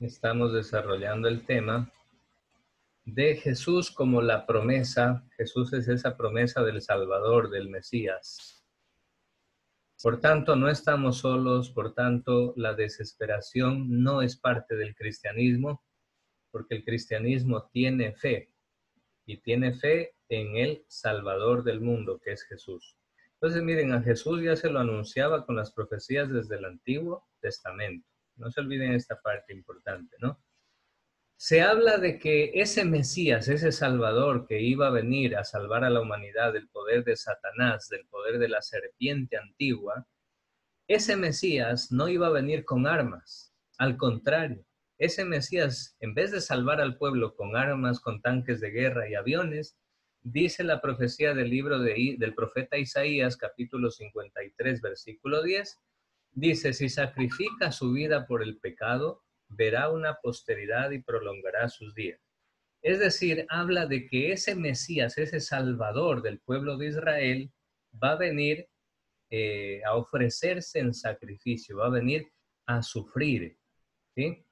Estamos desarrollando el tema de Jesús como la promesa. Jesús es esa promesa del Salvador, del Mesías. Por tanto, no estamos solos, por tanto, la desesperación no es parte del cristianismo, porque el cristianismo tiene fe, y tiene fe en el Salvador del mundo, que es Jesús. Entonces, miren, a Jesús ya se lo anunciaba con las profecías desde el Antiguo Testamento. No se olviden esta parte importante, ¿no? Se habla de que ese Mesías, ese Salvador que iba a venir a salvar a la humanidad del poder de Satanás, del poder de la serpiente antigua, ese Mesías no iba a venir con armas. Al contrario, ese Mesías, en vez de salvar al pueblo con armas, con tanques de guerra y aviones, dice la profecía del libro del profeta Isaías, capítulo 53, versículo 10, dice, si sacrifica su vida por el pecado, verá una posteridad y prolongará sus días. Es decir, habla de que ese Mesías, ese Salvador del pueblo de Israel, va a venir a ofrecerse en sacrificio, va a venir a sufrir, ¿sí?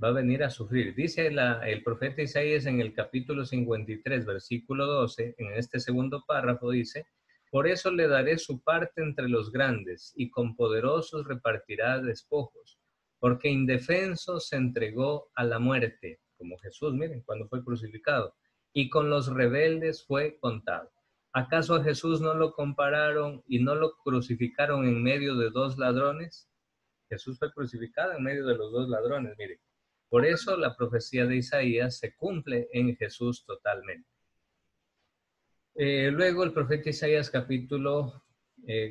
Va a venir a sufrir. Dice el profeta Isaías en el capítulo 53, versículo 12, en este segundo párrafo dice, por eso le daré su parte entre los grandes y con poderosos repartirá despojos, porque indefenso se entregó a la muerte, como Jesús, miren, cuando fue crucificado, y con los rebeldes fue contado. ¿Acaso a Jesús no lo compararon y no lo crucificaron en medio de dos ladrones? Jesús fue crucificado en medio de los dos ladrones, mire. Por eso la profecía de Isaías se cumple en Jesús totalmente. Luego el profeta Isaías capítulo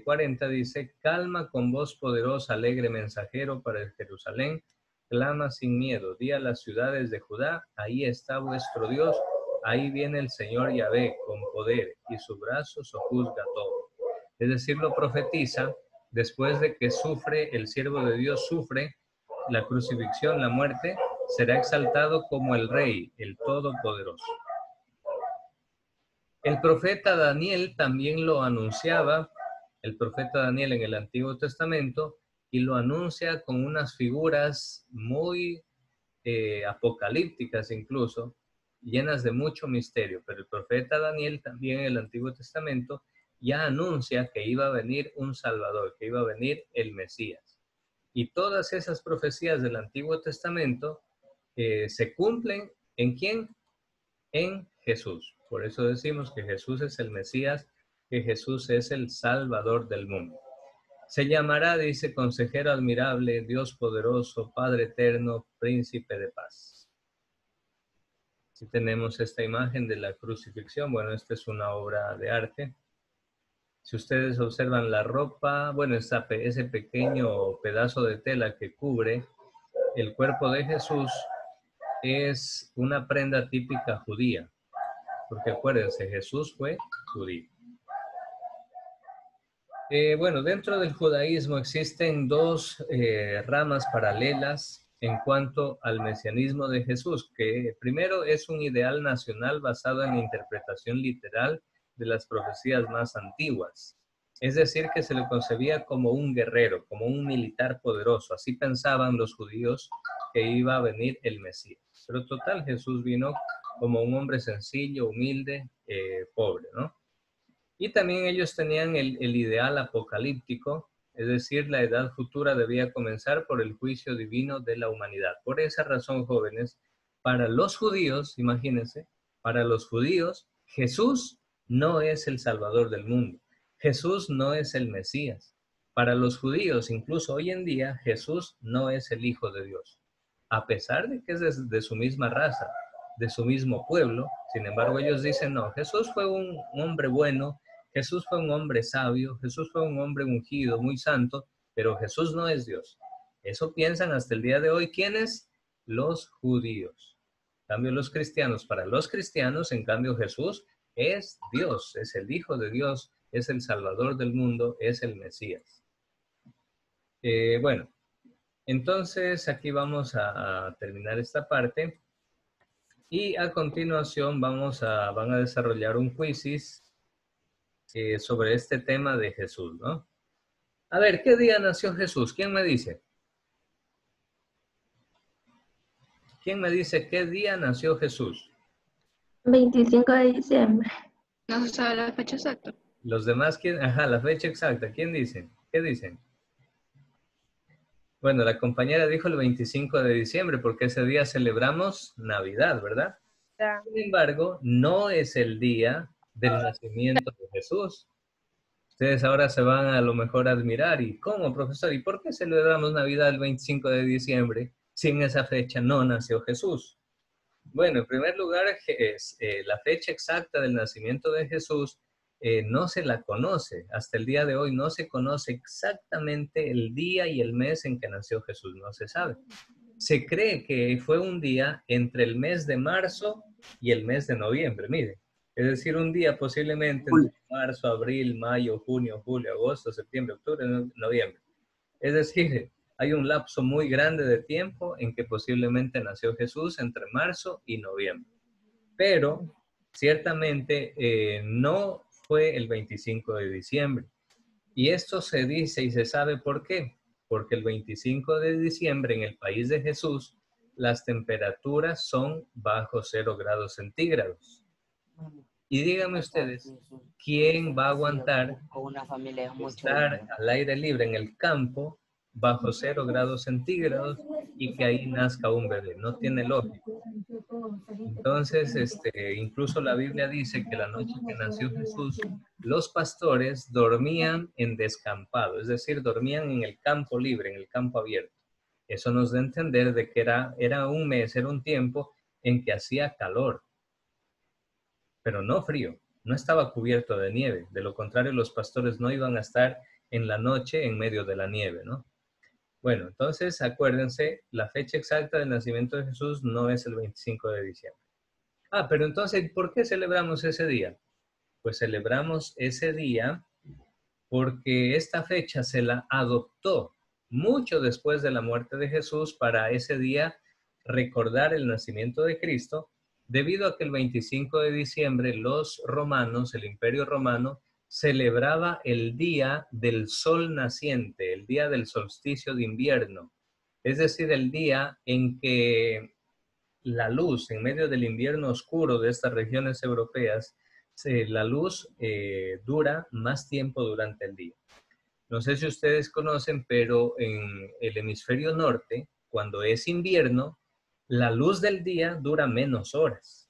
40 dice, calma con voz poderosa, alegre mensajero para el Jerusalén, clama sin miedo, di a las ciudades de Judá, ahí está vuestro Dios, ahí viene el Señor Yahvé con poder y su brazo sojuzga todo. Es decir, lo profetiza después de que sufre, el siervo de Dios sufre la crucifixión, la muerte, será exaltado como el Rey, el Todopoderoso. El profeta Daniel también lo anunciaba, el profeta Daniel en el Antiguo Testamento, y lo anuncia con unas figuras muy apocalípticas incluso, llenas de mucho misterio. Pero el profeta Daniel también en el Antiguo Testamento ya anuncia que iba a venir un Salvador, que iba a venir el Mesías. Y todas esas profecías del Antiguo Testamento se cumplen ¿en quién? En Jesús. Por eso decimos que Jesús es el Mesías, que Jesús es el Salvador del mundo. Se llamará, dice, Consejero admirable, Dios poderoso, Padre eterno, Príncipe de paz. Aquí tenemos esta imagen de la crucifixión. Bueno, esta es una obra de arte. Si ustedes observan la ropa, bueno, ese pequeño pedazo de tela que cubre el cuerpo de Jesús es una prenda típica judía. Porque acuérdense, Jesús fue judío. Bueno, dentro del judaísmo existen dos ramas paralelas en cuanto al mesianismo de Jesús, que primero es un ideal nacional basado en la interpretación literal de las profecías más antiguas. Es decir, que se le concebía como un guerrero, como un militar poderoso. Así pensaban los judíos que iba a venir el Mesías. Pero total, Jesús vino como un hombre sencillo, humilde, pobre, ¿no? Y también ellos tenían el ideal apocalíptico, es decir, la edad futura debía comenzar por el juicio divino de la humanidad. Por esa razón, jóvenes, para los judíos, imagínense, para los judíos, Jesús no es el Salvador del mundo. Jesús no es el Mesías. Para los judíos, incluso hoy en día, Jesús no es el Hijo de Dios. A pesar de que es de su misma raza, de su mismo pueblo, sin embargo ellos dicen, no, Jesús fue un hombre bueno, Jesús fue un hombre sabio, Jesús fue un hombre ungido, muy santo, pero Jesús no es Dios. Eso piensan hasta el día de hoy. ¿Quiénes? Los judíos. En cambio, los cristianos, para los cristianos, en cambio, Jesús es Dios, es el Hijo de Dios, es el Salvador del mundo, es el Mesías. Bueno, entonces aquí vamos a terminar esta parte y a continuación van a desarrollar un quizzes sobre este tema de Jesús, ¿no? A ver, ¿qué día nació Jesús? ¿Quién me dice? ¿Quién me dice qué día nació Jesús? 25 de diciembre. No se sabe la fecha exacta. Los demás, ¿quién? Ajá, la fecha exacta. ¿Quién dice? ¿Qué dicen? Bueno, la compañera dijo el 25 de diciembre porque ese día celebramos Navidad, ¿verdad? Sin embargo, no es el día del nacimiento de Jesús. Ustedes ahora se van a lo mejor a admirar. ¿Y cómo, profesor? ¿Y por qué celebramos Navidad el 25 de diciembre si en esa fecha no nació Jesús? Bueno, en primer lugar, la fecha exacta del nacimiento de Jesús no se la conoce. Hasta el día de hoy no se conoce exactamente el día y el mes en que nació Jesús. No se sabe. Se cree que fue un día entre el mes de marzo y el mes de noviembre, mire. Es decir, un día posiblemente entre marzo, abril, mayo, junio, julio, agosto, septiembre, octubre, noviembre. Es decir, hay un lapso muy grande de tiempo en que posiblemente nació Jesús entre marzo y noviembre. Pero ciertamente no fue el 25 de diciembre. Y esto se dice y se sabe por qué. Porque el 25 de diciembre en el país de Jesús, las temperaturas son bajo 0 grados centígrados. Y díganme ustedes, ¿quién va a aguantar estar al aire libre en el campo bajo 0 grados centígrados y que ahí nazca un bebé? No tiene lógica. Entonces, incluso la Biblia dice que la noche que nació Jesús, los pastores dormían en descampado, es decir, dormían en el campo libre, en el campo abierto. Eso nos da a entender de que era un mes, era un tiempo en que hacía calor, pero no frío, no estaba cubierto de nieve. De lo contrario, los pastores no iban a estar en la noche en medio de la nieve, ¿no? Bueno, entonces acuérdense, la fecha exacta del nacimiento de Jesús no es el 25 de diciembre. Ah, pero entonces, ¿por qué celebramos ese día? Pues celebramos ese día porque esta fecha se la adoptó mucho después de la muerte de Jesús para ese día recordar el nacimiento de Cristo, debido a que el 25 de diciembre los romanos, el Imperio Romano, celebraba el día del sol naciente, el día del solsticio de invierno, es decir, el día en que la luz en medio del invierno oscuro de estas regiones europeas, la luz dura más tiempo durante el día. No sé si ustedes conocen, pero en el hemisferio norte, cuando es invierno, la luz del día dura menos horas.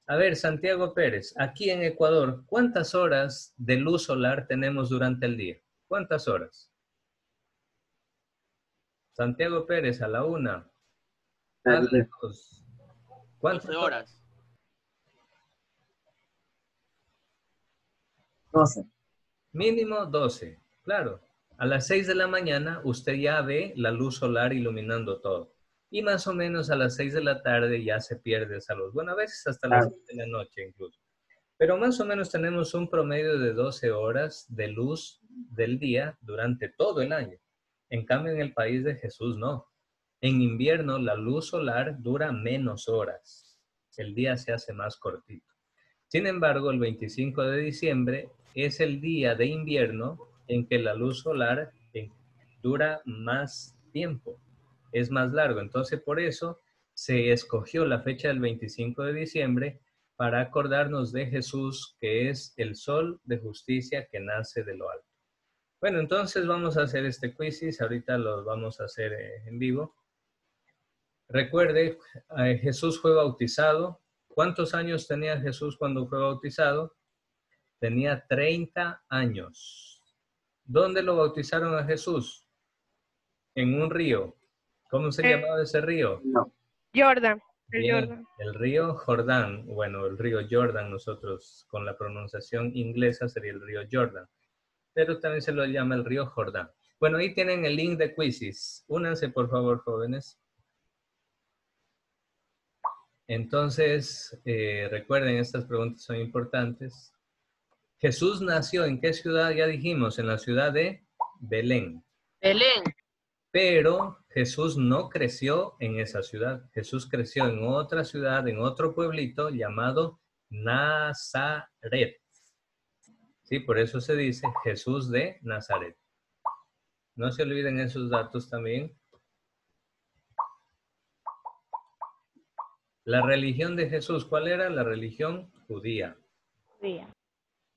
A ver, Santiago Pérez, aquí en Ecuador, ¿cuántas horas de luz solar tenemos durante el día? ¿Cuántas horas? Santiago Pérez, a la 1. A las 2. ¿Cuántas 12 horas? 12. Mínimo 12, claro. A las 6 de la mañana usted ya ve la luz solar iluminando todo. Y más o menos a las 6 de la tarde ya se pierde esa luz. Bueno, a veces hasta las 7 de la noche incluso. Pero más o menos tenemos un promedio de 12 horas de luz del día durante todo el año. En cambio, en el país de Jesús no. En invierno la luz solar dura menos horas. El día se hace más cortito. Sin embargo, el 25 de diciembre es el día de invierno en que la luz solar dura más tiempo, es más largo. Entonces, por eso se escogió la fecha del 25 de diciembre para acordarnos de Jesús, que es el sol de justicia que nace de lo alto. Bueno, entonces vamos a hacer este quiz. Ahorita lo vamos a hacer en vivo. Recuerde, Jesús fue bautizado. ¿Cuántos años tenía Jesús cuando fue bautizado? Tenía 30 años. ¿Dónde lo bautizaron a Jesús? En un río. ¿Cómo se llamaba ese río? No. Jordan. Bien, el río Jordán. Bueno, el río Jordan, nosotros con la pronunciación inglesa sería el río Jordan. Pero también se lo llama el río Jordán. Bueno, ahí tienen el link de quizzes. Únanse, por favor, jóvenes. Entonces, recuerden, estas preguntas son importantes. Jesús nació ¿en qué ciudad? Ya dijimos, en la ciudad de Belén. Belén. Pero Jesús no creció en esa ciudad. Jesús creció en otra ciudad, en otro pueblito llamado Nazaret. Sí, por eso se dice Jesús de Nazaret. No se olviden esos datos también. La religión de Jesús, ¿cuál era? La religión judía. Judía.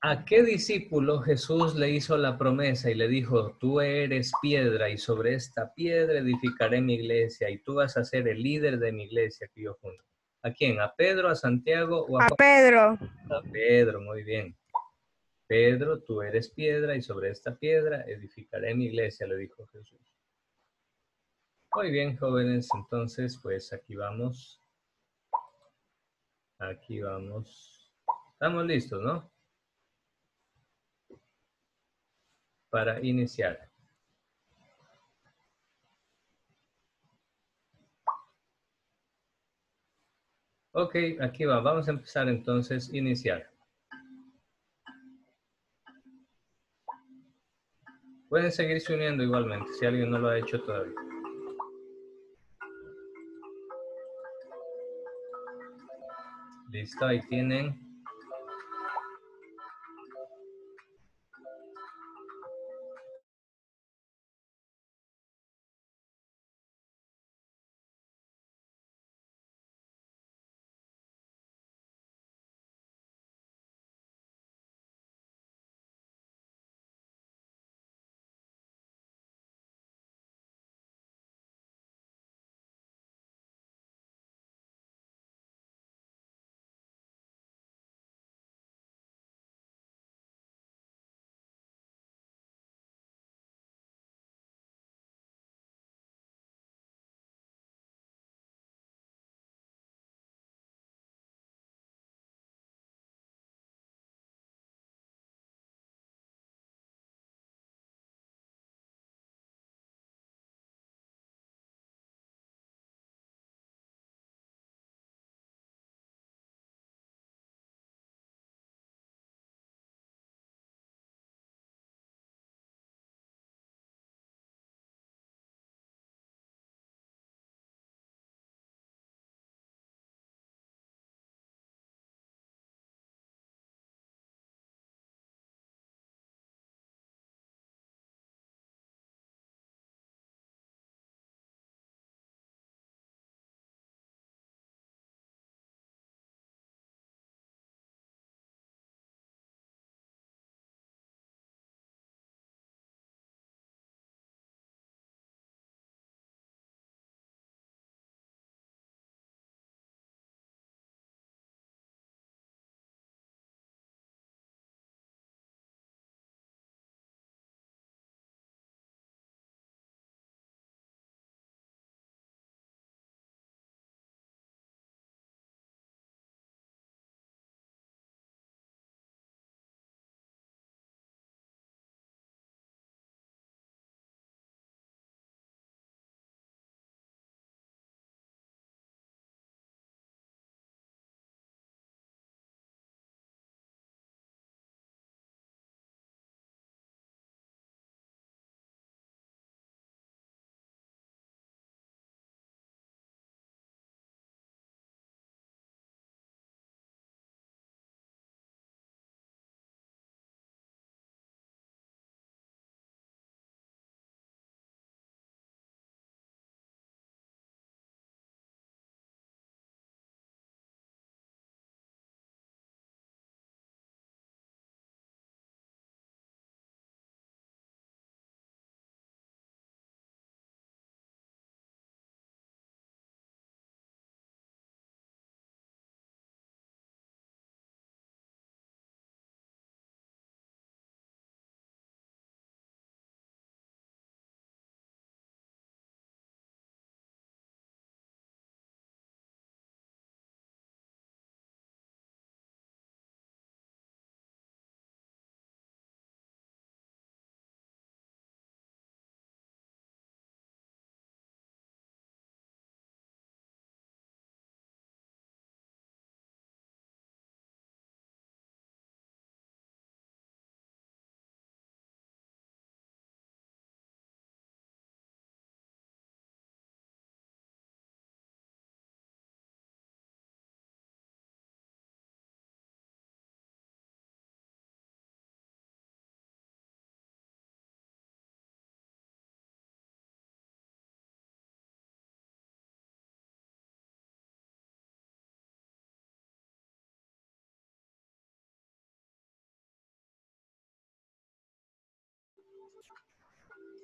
¿A qué discípulo Jesús le hizo la promesa y le dijo, tú eres piedra y sobre esta piedra edificaré mi iglesia y tú vas a ser el líder de mi iglesia que yo fundo? ¿A quién? ¿A Pedro, a Santiago o a A Juan? Pedro. A Pedro, muy bien. Pedro, tú eres piedra y sobre esta piedra edificaré mi iglesia, le dijo Jesús. Muy bien, jóvenes, entonces pues aquí vamos. Aquí vamos. Estamos listos, ¿no? Para iniciar. Ok, aquí va. Vamos a empezar entonces, iniciar. Pueden seguirse uniendo igualmente, si alguien no lo ha hecho todavía. Listo, ahí tienen.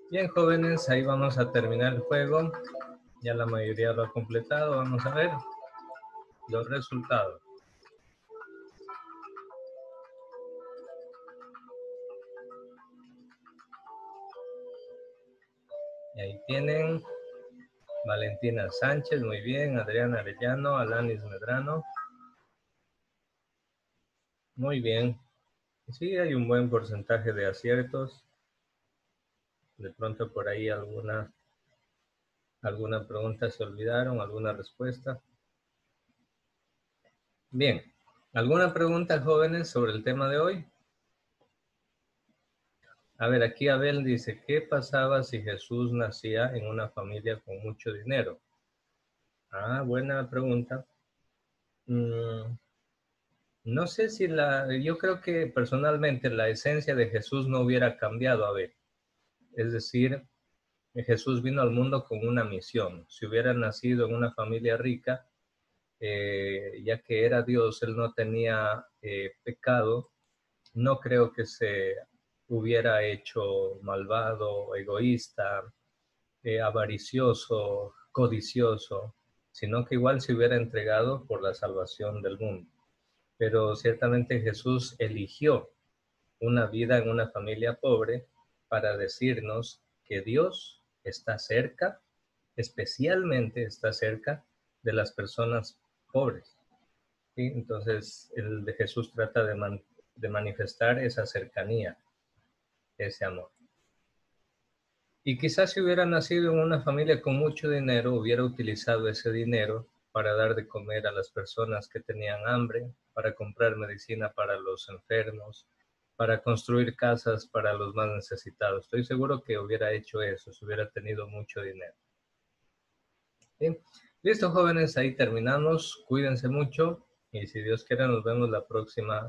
Bien, jóvenes, ahí vamos a terminar el juego. Ya la mayoría lo ha completado. Vamos a ver los resultados. Y ahí tienen Valentina Sánchez, muy bien. Adriana Arellano, Alanis Medrano. Muy bien. Sí, hay un buen porcentaje de aciertos. De pronto por ahí alguna pregunta se olvidaron, alguna respuesta. Bien, ¿alguna pregunta, jóvenes, sobre el tema de hoy? A ver, aquí Abel dice, ¿qué pasaba si Jesús nacía en una familia con mucho dinero? Ah, buena pregunta. No sé si yo creo que personalmente la esencia de Jesús no hubiera cambiado, Abel. Es decir, Jesús vino al mundo con una misión. Si hubiera nacido en una familia rica, ya que era Dios, él no tenía pecado, no creo que se hubiera hecho malvado, egoísta, avaricioso, codicioso, sino que igual se hubiera entregado por la salvación del mundo. Pero ciertamente Jesús eligió una vida en una familia pobre para decirnos que Dios está cerca, especialmente está cerca de las personas pobres. ¿Sí? Entonces, el de Jesús trata de manifestar esa cercanía, ese amor. Y quizás si hubiera nacido en una familia con mucho dinero, hubiera utilizado ese dinero para dar de comer a las personas que tenían hambre, para comprar medicina para los enfermos, para construir casas para los más necesitados. Estoy seguro que hubiera hecho eso, si hubiera tenido mucho dinero. ¿Sí? Listo, jóvenes, ahí terminamos. Cuídense mucho y si Dios quiere nos vemos la próxima